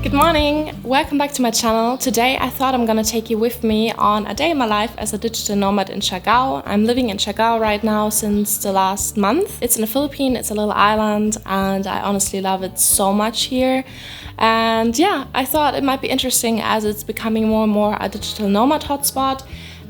Good morning! Welcome back to my channel. Today I thought I'm gonna take you with me on a day in my life as a digital nomad in Siargao. I'm living in Siargao right now since the last month. It's in the Philippines, it's a little island, and I honestly love it so much here. And yeah, I thought it might be interesting as it's becoming more and more a digital nomad hotspot.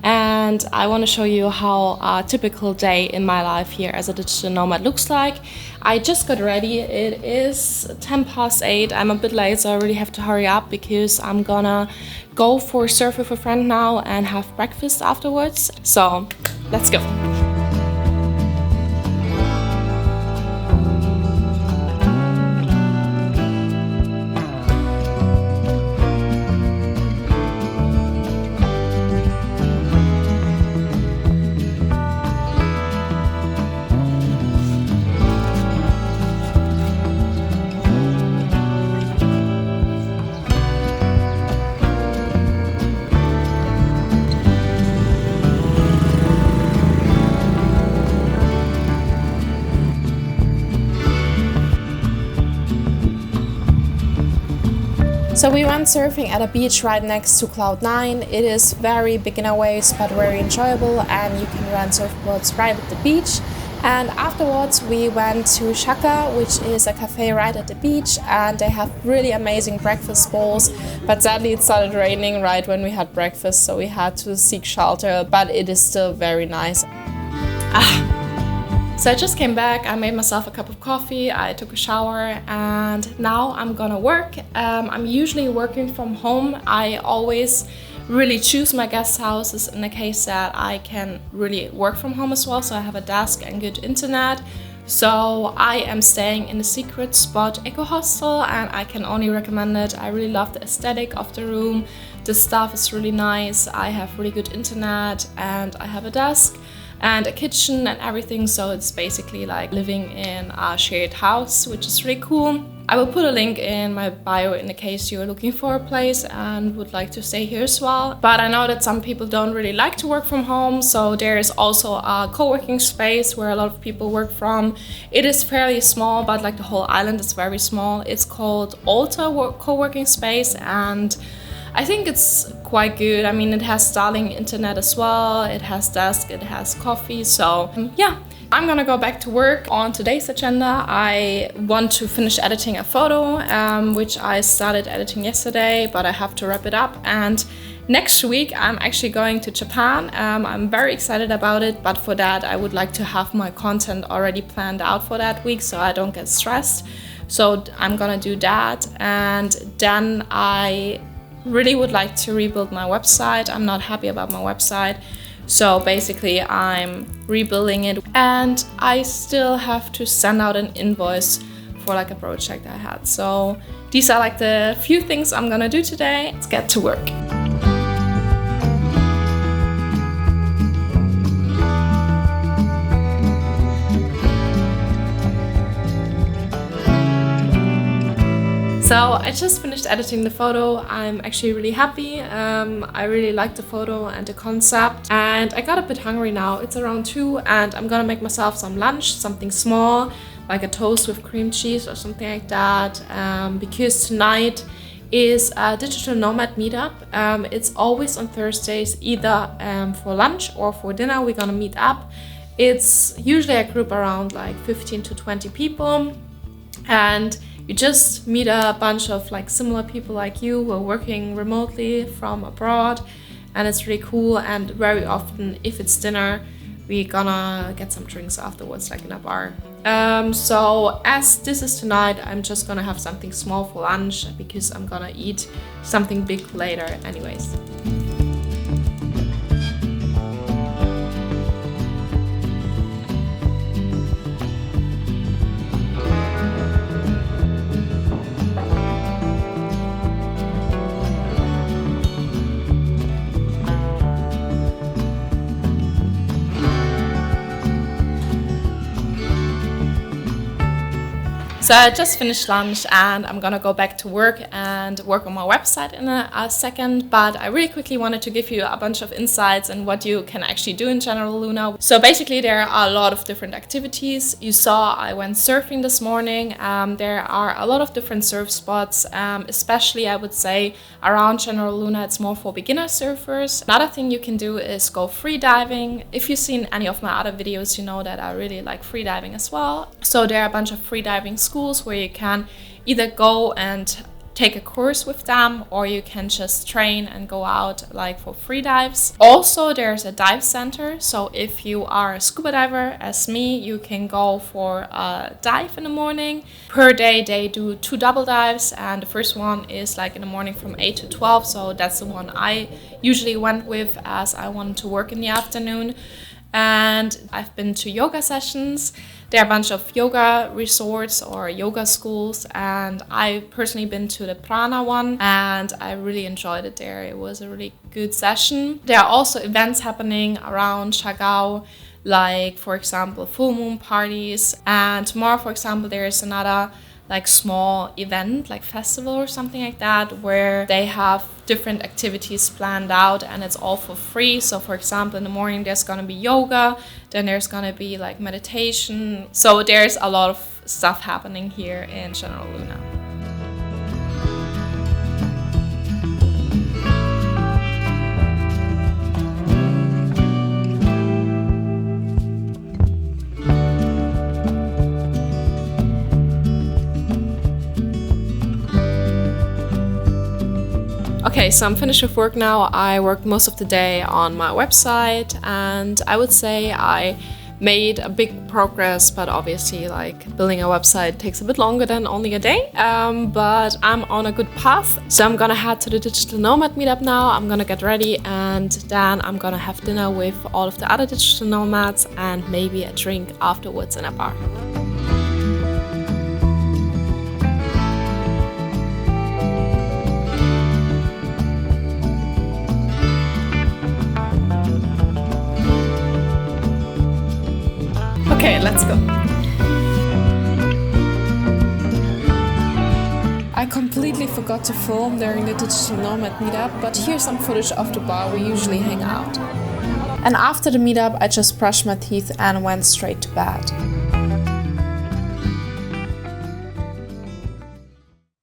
And I want to show you how a typical day in my life here as a digital nomad looks like. I just got ready. It is 8:10. I'm a bit late, so I really have to hurry up because I'm gonna go for surf with a friend now and have breakfast afterwards. So let's go. So we went surfing at a beach right next to Cloud9. It is very beginner waves but very enjoyable, and you can rent surfboards right at the beach. And afterwards we went to Siargao, which is a cafe right at the beach, and they have really amazing breakfast bowls. But sadly it started raining right when we had breakfast, so we had to seek shelter, but it is still very nice. So I just came back, I made myself a cup of coffee, I took a shower, and now I'm gonna work. I'm usually working from home. I always really choose my guest houses in the case that I can really work from home as well, so I have a desk and good internet. So I am staying in the secret spot Eco Hostel, and I can only recommend it. I really love the aesthetic of the room. The staff is really nice, I have really good internet, and I have a desk and a kitchen and everything, so it's basically like living in a shared house, which is really cool. I will put a link in my bio in the case you're looking for a place and would like to stay here as well. But I know that some people don't really like to work from home, so there is also a co-working space where a lot of people work from. It is fairly small, but like the whole island is very small. It's called Alta co-working space, and I think it's quite good. I mean, it has Starlink internet as well, it has desk, it has coffee, so yeah. I'm gonna go back to work. On today's agenda, I want to finish editing a photo, which I started editing yesterday, but I have to wrap it up. And next week, I'm actually going to Japan. I'm very excited about it, but for that, I would like to have my content already planned out for that week so I don't get stressed. So I'm gonna do that, and then I really would like to rebuild my website. I'm not happy about my website, so basically I'm rebuilding it, and I still have to send out an invoice for like a project I had. So these are like the few things I'm gonna do today. Let's get to work. So I just finished editing the photo. I'm actually really happy. I really like the photo and the concept, and I got a bit hungry now. It's around 2 and I'm gonna make myself some lunch, something small, like a toast with cream cheese or something like that, because tonight is a digital nomad meetup. It's always on Thursdays, either for lunch or for dinner. We're gonna meet up. It's usually a group around like 15 to 20 people, and you just meet a bunch of like similar people like you who are working remotely from abroad, and it's really cool. And very often, if it's dinner, we're gonna get some drinks afterwards, like in a bar. So as this is tonight, I'm just gonna have something small for lunch because I'm gonna eat something big later anyways. So I just finished lunch and I'm gonna go back to work and work on my website in a second, but I really quickly wanted to give you a bunch of insights on what you can actually do in General Luna. So basically there are a lot of different activities. You saw I went surfing this morning. There are a lot of different surf spots, especially I would say around General Luna it's more for beginner surfers. Another thing you can do is go free diving. If you've seen any of my other videos, you know that I really like free diving as well. So there are a bunch of free diving schools where you can either go and take a course with them, or you can just train and go out like for free dives. Also there's a dive center, so if you are a scuba diver as me, you can go for a dive in the morning. Per day they do 2 double dives, and the first one is like in the morning from 8 to 12, so that's the one I usually went with as I wanted to work in the afternoon. And I've been to yoga sessions. There are a bunch of yoga resorts or yoga schools, and I've personally been to the Prana one and I really enjoyed it there. It was a really good session. There are also events happening around Siargao, like for example full moon parties, and tomorrow for example there is another like small event, like festival or something like that, where they have different activities planned out and it's all for free. So for example in the morning there's gonna be yoga, then there's gonna be like meditation. So there's a lot of stuff happening here in General Luna. Okay, so I'm finished with work now. I worked most of the day on my website and I would say I made a big progress, but obviously like building a website takes a bit longer than only a day, but I'm on a good path. So I'm gonna head to the Digital Nomad meetup now. I'm gonna get ready and then I'm gonna have dinner with all of the other digital nomads and maybe a drink afterwards in a bar. Okay, let's go. I completely forgot to film during the Digital Nomad meetup, but here's some footage of the bar we usually hang out. And after the meetup, I just brushed my teeth and went straight to bed.